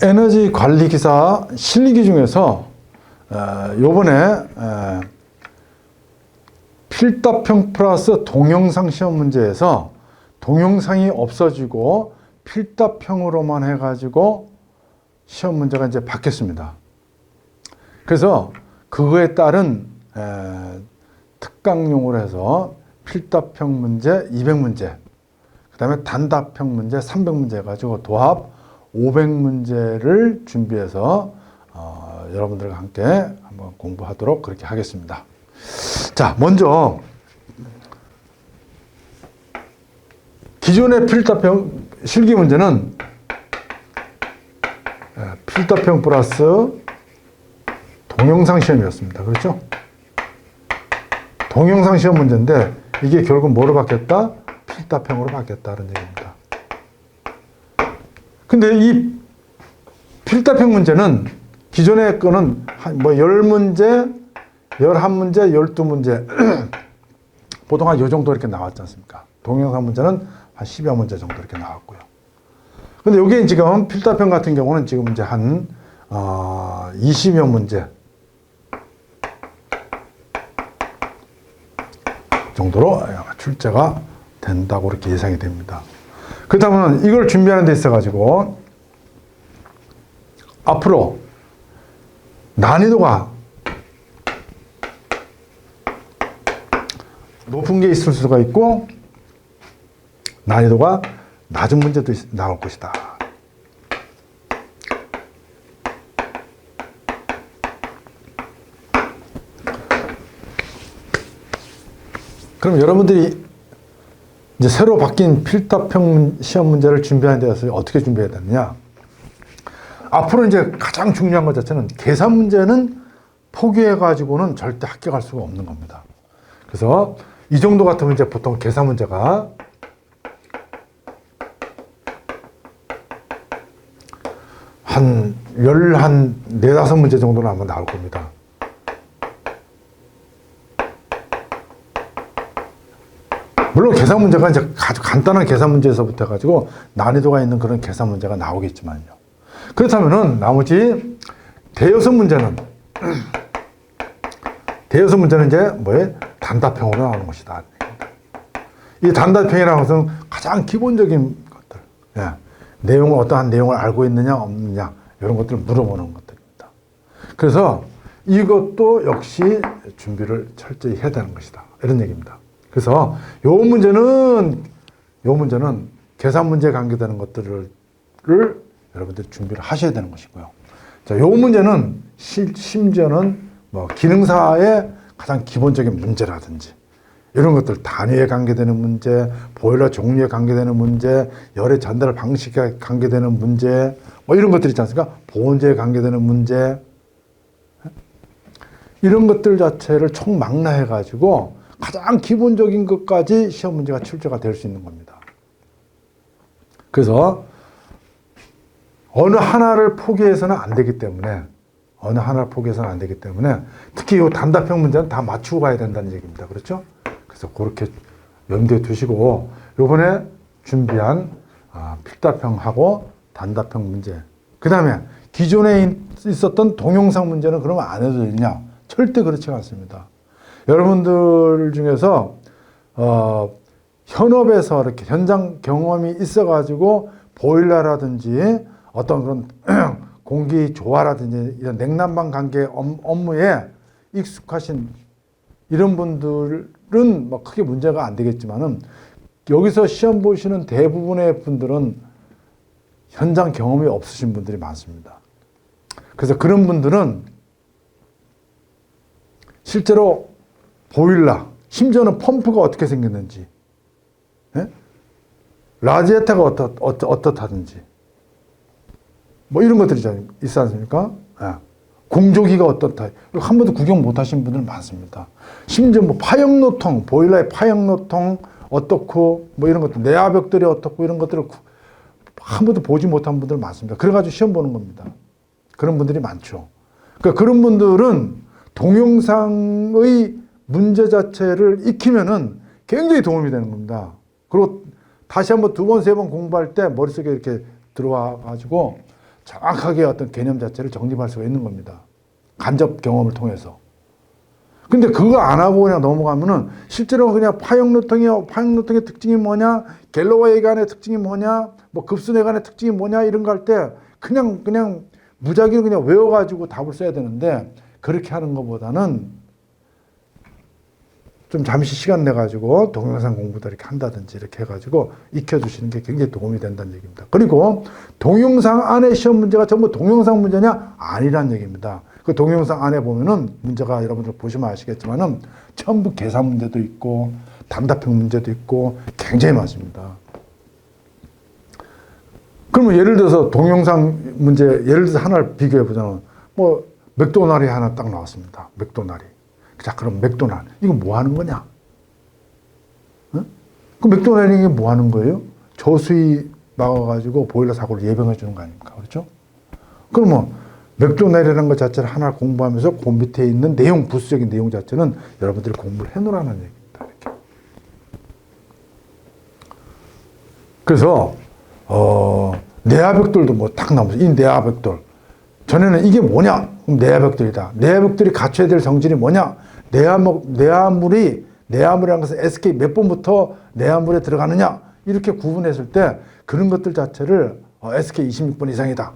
에너지 관리 기사 실기 중에서 요번에 필답형 플러스 동영상 시험 문제에서 동영상이 없어지고 필답형으로만 해가지고 시험 문제가 이제 바뀌었습니다. 그래서 그거에 따른 특강용으로 해서 필답형 문제 200문제, 그 다음에 단답형 문제 300문제 해가지고 도합 500문제를 준비해서 여러분들과 함께 한번 공부하도록 그렇게 하겠습니다. 자, 먼저 기존의 필답형 실기 문제는 필답형 플러스 동영상 시험이었습니다. 그렇죠? 동영상 시험 문제인데 이게 결국 뭐로 바뀌었다? 필답형으로 바뀌었다는 얘기입니다. 근데 이 필답형 문제는 기존의 거는 뭐 10문제, 11문제, 12문제 보통 한 요 정도 이렇게 나왔지 않습니까? 동영상 문제는 한 10여 문제 정도 이렇게 나왔고요. 근데 여기 지금 필답형 같은 경우는 지금 이제 한 20여 문제 정도로 출제가 된다고 이렇게 예상이 됩니다. 그렇다면 이걸 준비하는 데 있어 가지고 앞으로 난이도가 높은 게 있을 수가 있고 난이도가 낮은 문제도 나올 것이다. 그럼 여러분들이 이제 새로 바뀐 필답형 시험 문제를 준비하는 데 있어서 어떻게 준비해야 되느냐? 앞으로 이제 가장 중요한 것 자체는 계산 문제는 포기해가지고는 절대 합격할 수가 없는 겁니다. 그래서 이 정도 같으면 이제 보통 계산 문제가 한 4-5문제 정도는 아마 나올 겁니다. 물론 계산 문제가 이제 아주 간단한 계산 문제에서부터 해가지고 난이도가 있는 그런 계산 문제가 나오겠지만요. 그렇다면은 나머지 대여섯 문제는 이제 뭐에 단답형으로 나오는 것이다. 이 단답형이라는 것은 가장 기본적인 것들, 내용을 어떠한 내용을 알고 있느냐 없느냐 이런 것들을 물어보는 것들입니다. 그래서 이것도 역시 준비를 철저히 해야 되는 것이다. 이런 얘기입니다. 그래서 요 문제는 계산 문제에 관계되는 것들을 여러분들이 준비를 하셔야 되는 것이고요. 자, 요 문제는 심지어는 뭐 기능사의 가장 기본적인 문제라든지 이런 것들 단위에 관계되는 문제, 보일러 종류에 관계되는 문제, 열의 전달 방식에 관계되는 문제, 뭐 이런 것들 있지 않습니까? 보온제에 관계되는 문제, 이런 것들 자체를 총망라해 가지고 가장 기본적인 것까지 시험 문제가 출제가 될 수 있는 겁니다. 그래서 어느 하나를 포기해서는 안 되기 때문에 특히 이 단답형 문제는 다 맞추고 가야 된다는 얘기입니다. 그렇죠? 그래서 그렇게 염두에 두시고 이번에 준비한 필답형하고 단답형 문제, 그 다음에 기존에 있었던 동영상 문제는 그러면 안 해도 되냐? 절대 그렇지 않습니다. 여러분들 중에서 현업에서 이렇게 현장 경험이 있어가지고 보일러라든지 어떤 그런 공기 조화라든지 이런 냉난방 관계 업무에 익숙하신 이런 분들은 뭐 크게 문제가 안 되겠지만은 여기서 시험 보시는 대부분의 분들은 현장 경험이 없으신 분들이 많습니다. 그래서 그런 분들은 실제로 보일러, 심지어는 펌프가 어떻게 생겼는지, 라지에타가 어떻다든지, 뭐 이런 것들이 있지 않습니까? 공조기가 어떻다. 한 번도 구경 못 하신 분들 많습니다. 심지어 뭐 파형노통, 보일러의 파형노통 어떻고, 뭐 이런 것들, 내화벽들이 어떻고 이런 것들을 한 번도 보지 못한 분들 많습니다. 그래가지고 시험 보는 겁니다. 그런 분들이 많죠. 그러니까 그런 분들은 동영상의 문제 자체를 익히면은 굉장히 도움이 되는 겁니다. 그리고 다시 한번 2번, 3번 공부할 때 머릿속에 이렇게 들어와 가지고 정확하게 어떤 개념 자체를 정립할 수가 있는 겁니다. 간접 경험을 통해서. 근데 그거 안 하고 그냥 넘어가면은 실제로 그냥 파형노통의 특징이 뭐냐, 갤러웨이간의 특징이 뭐냐, 뭐 급수내간의 특징이 뭐냐 이런 거 할 때 그냥 무작위로 그냥 외워가지고 답을 써야 되는데 그렇게 하는 것보다는 좀 잠시 시간 내가지고 동영상 공부도 이렇게 한다든지 이렇게 해가지고 익혀주시는 게 굉장히 도움이 된다는 얘기입니다. 그리고 동영상 안에 시험 문제가 전부 동영상 문제냐? 아니란 얘기입니다. 그 동영상 안에 보면은 문제가 여러분들 보시면 아시겠지만은 전부 계산 문제도 있고 단답형 문제도 있고 굉장히 많습니다. 그러면 예를 들어서 동영상 문제 예를 들어서 하나를 비교해 보자면 뭐 맥도날이 하나 딱 나왔습니다. 맥도날이. 자, 그럼 맥도날드 이거 뭐 하는 거냐? 어? 그 맥도날드 이게 뭐 하는 거예요? 저수위 막아가지고 보일러 사고를 예방해 주는 거 아닙니까? 그렇죠? 그러면 맥도날드라는 것 자체를 하나 공부하면서 그 밑에 있는 내용, 부수적인 내용 자체는 여러분들이 공부를 해놓으라는 얘기입니다. 이렇게. 그래서 내화벽돌도 뭐 딱 나오면서 이 내화벽돌 전에는 이게 뭐냐? 그럼 내화벽돌이다. 내화벽돌이 갖춰야 될 성질이 뭐냐? 내화물이라는 것은 SK 몇 번부터 내화물에 들어가느냐? 이렇게 구분했을 때 그런 것들 자체를 SK 26번 이상이다.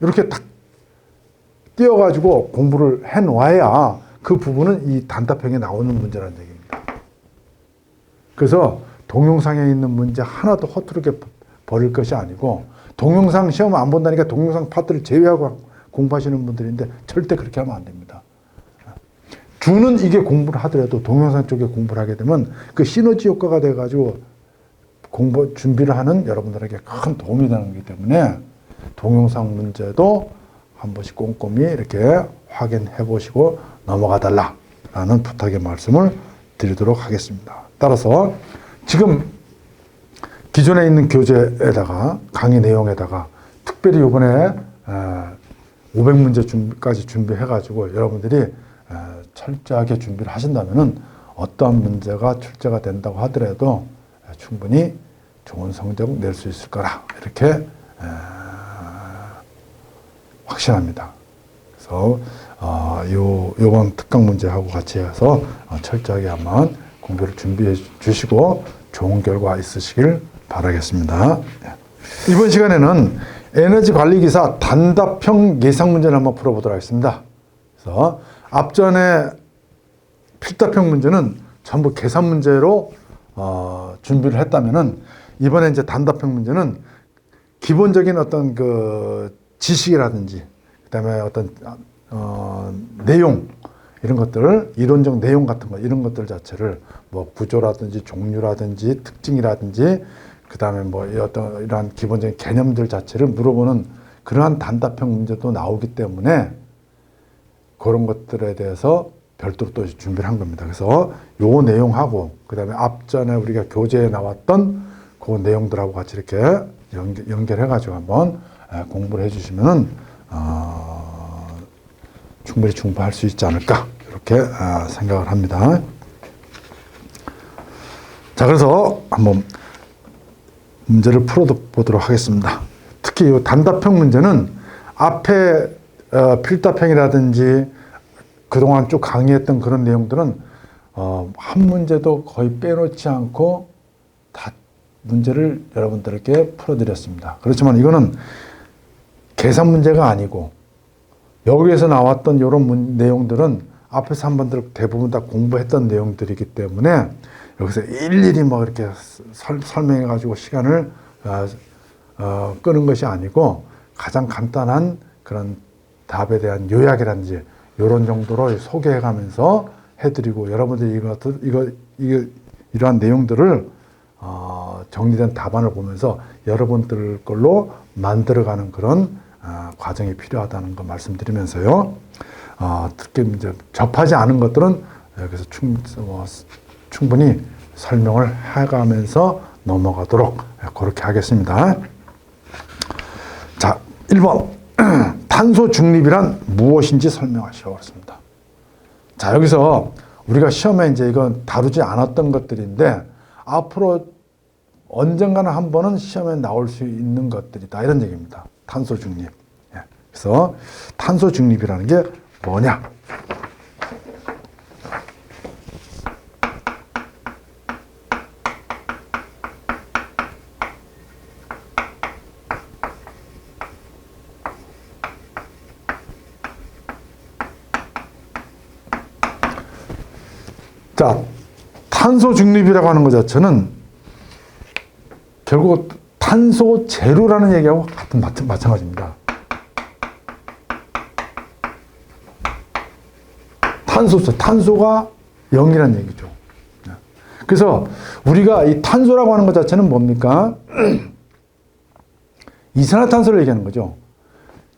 이렇게 딱 띄워가지고 공부를 해 놓아야 그 부분은 이 단답형에 나오는 문제라는 얘기입니다. 그래서 동영상에 있는 문제 하나도 허투루게 버릴 것이 아니고 동영상 시험 안 본다니까 동영상 파트를 제외하고 공부하시는 분들인데 절대 그렇게 하면 안 됩니다. 주는 이게 공부를 하더라도 동영상 쪽에 공부를 하게 되면 그 시너지 효과가 돼가지고 공부 준비를 하는 여러분들에게 큰 도움이 되는 거기 때문에 동영상 문제도 한 번씩 꼼꼼히 이렇게 확인해 보시고 넘어가 달라라는 부탁의 말씀을 드리도록 하겠습니다. 따라서 지금 기존에 있는 교재에다가 강의 내용에다가 특별히 이번에 500문제까지 준비해가지고 여러분들이 철저하게 준비를 하신다면은 어떠한 문제가 출제가 된다고 하더라도 충분히 좋은 성적 낼 수 있을 거라 이렇게 확신합니다. 그래서 요번 특강 문제하고 같이 해서 철저하게 한번 공부를 준비해 주시고 좋은 결과 있으시길 바라겠습니다. 이번 시간에는 에너지 관리 기사 단답형 예상 문제를 한번 풀어보도록 하겠습니다. 그래서 앞전에 필답형 문제는 전부 계산 문제로 준비를 했다면은 이번에 이제 단답형 문제는 기본적인 어떤 그 지식이라든지 그다음에 어떤 내용 이런 것들을 이론적 내용 같은 거 이런 것들 자체를 뭐 구조라든지 종류라든지 특징이라든지 그다음에 뭐 어떤 이러한 기본적인 개념들 자체를 물어보는 그러한 단답형 문제도 나오기 때문에 그런 것들에 대해서 별도로 또 준비를 한 겁니다. 그래서 요 내용하고 그다음에 앞전에 우리가 교재에 나왔던 그 내용들하고 같이 이렇게 연결해가지고 한번 공부를 해주시면은 충분히 공부할 수 있지 않을까 이렇게 생각을 합니다. 자, 그래서 한번 문제를 풀어보도록 하겠습니다. 특히 이 단답형 문제는 앞에 필답형이라든지 그동안 쭉 강의했던 그런 내용들은 한 문제도 거의 빼놓지 않고 다 문제를 여러분들에게 풀어드렸습니다. 그렇지만 이거는 계산 문제가 아니고 여기에서 나왔던 이런 내용들은 앞에서 한 번들 대부분 다 공부했던 내용들이기 때문에 여기서 일일이 뭐 이렇게 설명해가지고 시간을 끄는 것이 아니고 가장 간단한 그런 답에 대한 요약이라든지 이런 정도로 소개해가면서 해드리고 여러분들이 이러한 내용들을 정리된 답안을 보면서 여러분들 걸로 만들어가는 그런 과정이 필요하다는 거 말씀드리면서요. 특히 이제 접하지 않은 것들은 여기서 충분히 설명을 해가면서 넘어가도록 그렇게 하겠습니다. 자, 1번 탄소 중립이란 무엇인지 설명하시오. 그렇습니다. 자, 여기서 우리가 시험에 이제 이건 다루지 않았던 것들인데 앞으로 언젠가는 한 번은 시험에 나올 수 있는 것들이다 이런 얘기입니다. 탄소 중립. 예. 그래서 탄소 중립이라는 게 뭐냐? 자, 탄소 중립이라고 하는 것 자체는 결국 탄소 제로라는 얘기하고 같은 마찬가지입니다. 탄소가 0이라는 얘기죠. 그래서 우리가 이 탄소라고 하는 것 자체는 뭡니까? 이산화탄소를 얘기하는 거죠.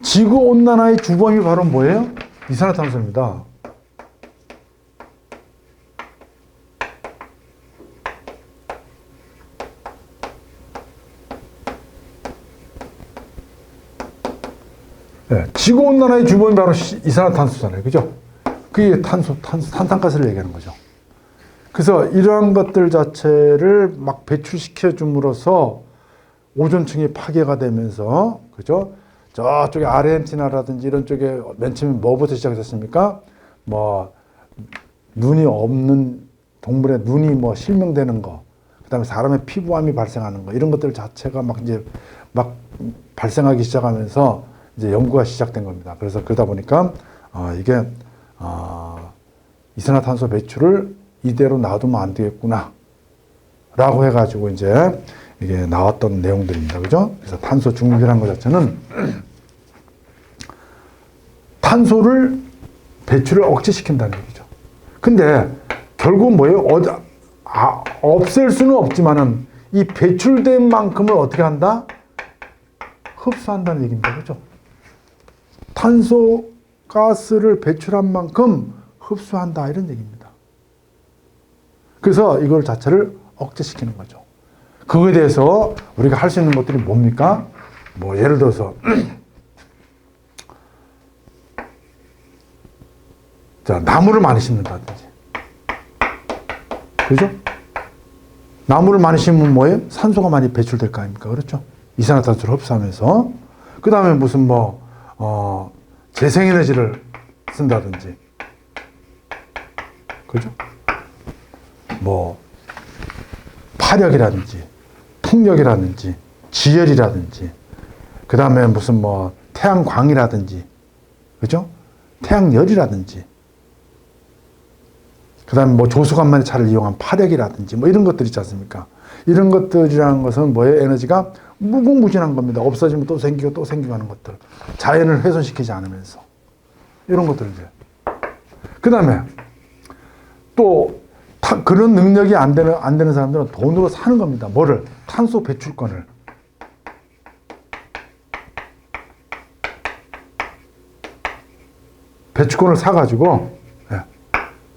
지구온난화의 주범이 바로 뭐예요? 이산화탄소입니다. 네, 지구온난화의 주범이 바로 이산화탄소잖아요. 그죠? 그게 탄산가스를 얘기하는 거죠. 그래서 이러한 것들 자체를 막 배출시켜 줌으로써 오존층이 파괴가 되면서, 그죠? 저쪽에 아르헨티나라든지 이런 쪽에 맨 처음에 뭐부터 시작했습니까? 뭐, 눈이 없는 동물의 눈이 뭐 실명되는 거, 그 다음에 사람의 피부암이 발생하는 거, 이런 것들 자체가 막 발생하기 시작하면서 이제 연구가 시작된 겁니다. 그래서 그러다 보니까, 이게, 이산화탄소 배출을 이대로 놔두면 안 되겠구나. 라고 해가지고 이제 이게 나왔던 내용들입니다. 그죠? 그래서 탄소 중립이라는 것 자체는 탄소를 배출을 억제시킨다는 얘기죠. 근데 결국 뭐예요? 없앨 수는 없지만은 이 배출된 만큼을 어떻게 한다? 흡수한다는 얘기입니다. 그죠? 탄소 가스를 배출한 만큼 흡수한다 이런 얘기입니다. 그래서 이걸 자체를 억제시키는 거죠. 그거에 대해서 우리가 할 수 있는 것들이 뭡니까? 뭐 예를 들어서 자, 나무를 많이 심는다든지, 그죠? 나무를 많이 심으면 뭐예요? 산소가 많이 배출될 거 아닙니까? 그렇죠? 이산화탄소를 흡수하면서. 그 다음에 무슨 재생에너지를 쓴다든지, 그죠? 파력이라든지, 풍력이라든지, 지열이라든지, 그 다음에 무슨 태양광이라든지, 그죠? 태양열이라든지, 그 다음에 조수간만의 차를 이용한 파력이라든지, 이런 것들 있지 않습니까? 이런 것들이라는 것은 뭐예요? 에너지가 무궁무진한 겁니다. 없어지면 또 생기고 또 생기고 하는 것들. 자연을 훼손시키지 않으면서. 이런 것들이죠. 그 다음에 또 그런 능력이 안 되는 사람들은 돈으로 사는 겁니다. 뭐를? 탄소 배출권을. 배출권을 사가지고,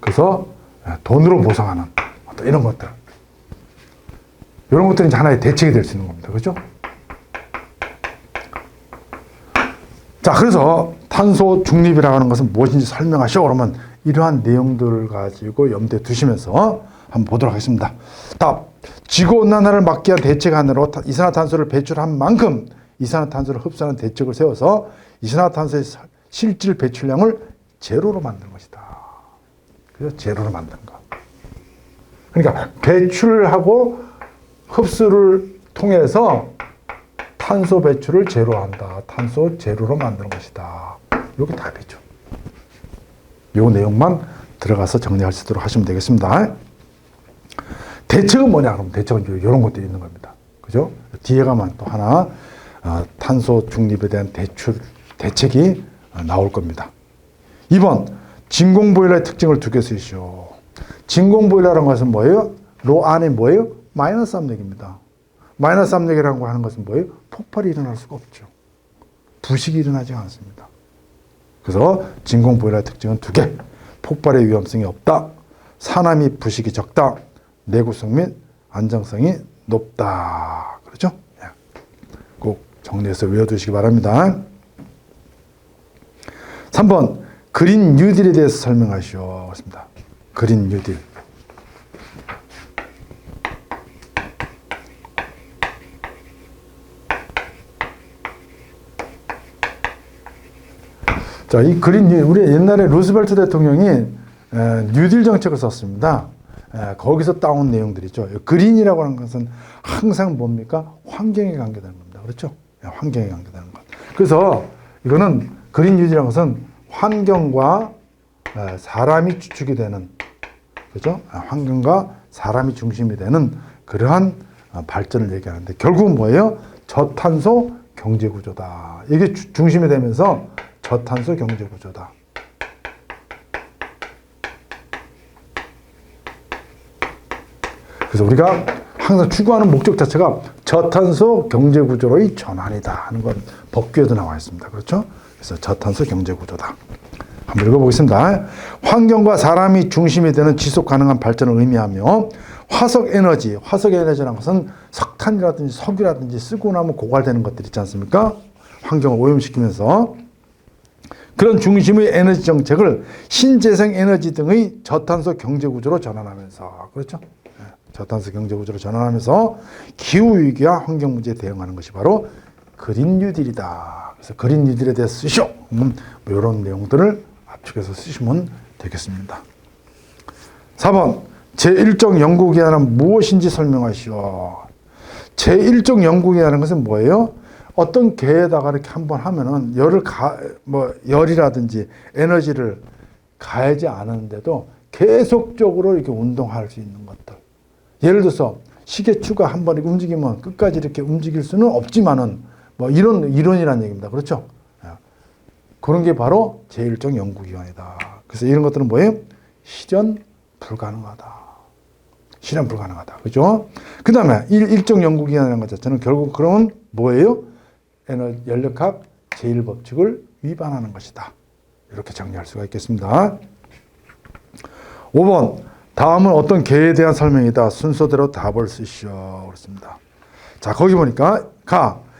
그래서 돈으로 보상하는 이런 것들. 이런 것들이 하나의 대책이 될 수 있는 겁니다. 그렇죠? 자, 그래서 탄소 중립이라고 하는 것은 무엇인지 설명하시오. 그러면 이러한 내용들을 가지고 염두에 두시면서 한번 보도록 하겠습니다. 답. 지구온난화를 막기 위한 대책안으로 이산화탄소를 배출한 만큼 이산화탄소를 흡수하는 대책을 세워서 이산화탄소의 실질 배출량을 제로로 만드는 것이다. 그래서 제로로 만드는 거. 그러니까 배출하고 흡수를 통해서 탄소 배출을 제로한다. 탄소 제로로 만드는 것이다. 이게 답이죠. 이 내용만 들어가서 정리할 수 있도록 하시면 되겠습니다. 대책은 뭐냐? 그럼 대책은 이런 것들이 있는 겁니다. 그죠? 뒤에 가면 또 하나 탄소 중립에 대한 대책이 나올 겁니다. 2번, 진공보일러의 특징을 두 개 쓰시오. 진공보일러라는 것은 뭐예요? 로 안에 뭐예요? 마이너스 압력입니다. 마이너스 압력이라고 하는 것은 뭐예요? 폭발이 일어날 수가 없죠. 부식이 일어나지 않습니다. 그래서 진공보일러의 특징은 두 개. 폭발의 위험성이 없다. 산화 및 부식이 적다. 내구성 및 안정성이 높다. 그렇죠? 꼭 정리해서 외워두시기 바랍니다. 3번, 그린 뉴딜에 대해서 설명하시오. 그렇습니다. 그린 뉴딜. 자, 이 우리 옛날에 루스벨트 대통령이 뉴딜 정책을 썼습니다. 거기서 따온 내용들이죠. 그린이라고 하는 것은 항상 뭡니까? 환경에 관계되는 겁니다. 그렇죠? 환경에 관계되는 것. 그래서 이거는 그린 뉴딜이라는 것은 환경과 사람이 주축이 되는, 그렇죠? 환경과 사람이 중심이 되는 그러한 발전을 얘기하는데 결국은 뭐예요? 저탄소 경제 구조다. 이게 중심이 되면서 저탄소 경제 구조다. 그래서 우리가 항상 추구하는 목적 자체가 저탄소 경제 구조로의 전환이다 하는 건 법규에도 나와 있습니다. 그렇죠? 그래서 저탄소 경제 구조다. 한번 읽어보겠습니다. 환경과 사람이 중심이 되는 지속 가능한 발전을 의미하며 화석 에너지라는 것은 석탄이라든지 석유라든지 쓰고 나면 고갈되는 것들 있지 않습니까? 환경을 오염시키면서 그런 중심의 에너지 정책을 신재생 에너지 등의 저탄소 경제 구조로 전환하면서, 그렇죠? 저탄소 경제 구조로 전환하면서 기후 위기와 환경 문제에 대응하는 것이 바로 그린 뉴딜이다. 그래서 그린 뉴딜에 대해서 쓰시오. 뭐 이런 내용들을 압축해서 쓰시면 되겠습니다. 4번 제1종 연구기한은 무엇인지 설명하시오. 제1종 연구기한은 것은 뭐예요? 어떤 개에다가 이렇게 한번 하면은 열이라든지 에너지를 가하지 않았는데도 계속적으로 이렇게 운동할 수 있는 것들. 예를 들어서 시계추가 한번 이렇게 움직이면 끝까지 이렇게 움직일 수는 없지만은 뭐 이런 이론이라는 얘기입니다. 그렇죠? 그런 게 바로 제1종 연구기관이다. 그래서 이런 것들은 뭐예요? 실현 불가능하다. 실현 불가능하다. 그죠? 그 다음에 일종 연구기관이라는 것 자체는 결국 그러면 뭐예요? 연력학 제1법칙을 위반하는 것이다. 이렇게 정리할 수가 있겠습니다. 5번 다음은 어떤 개에 대한 설명이다. 순서대로 답을 쓰시오. 그렇습니다. 자, 거기 보니까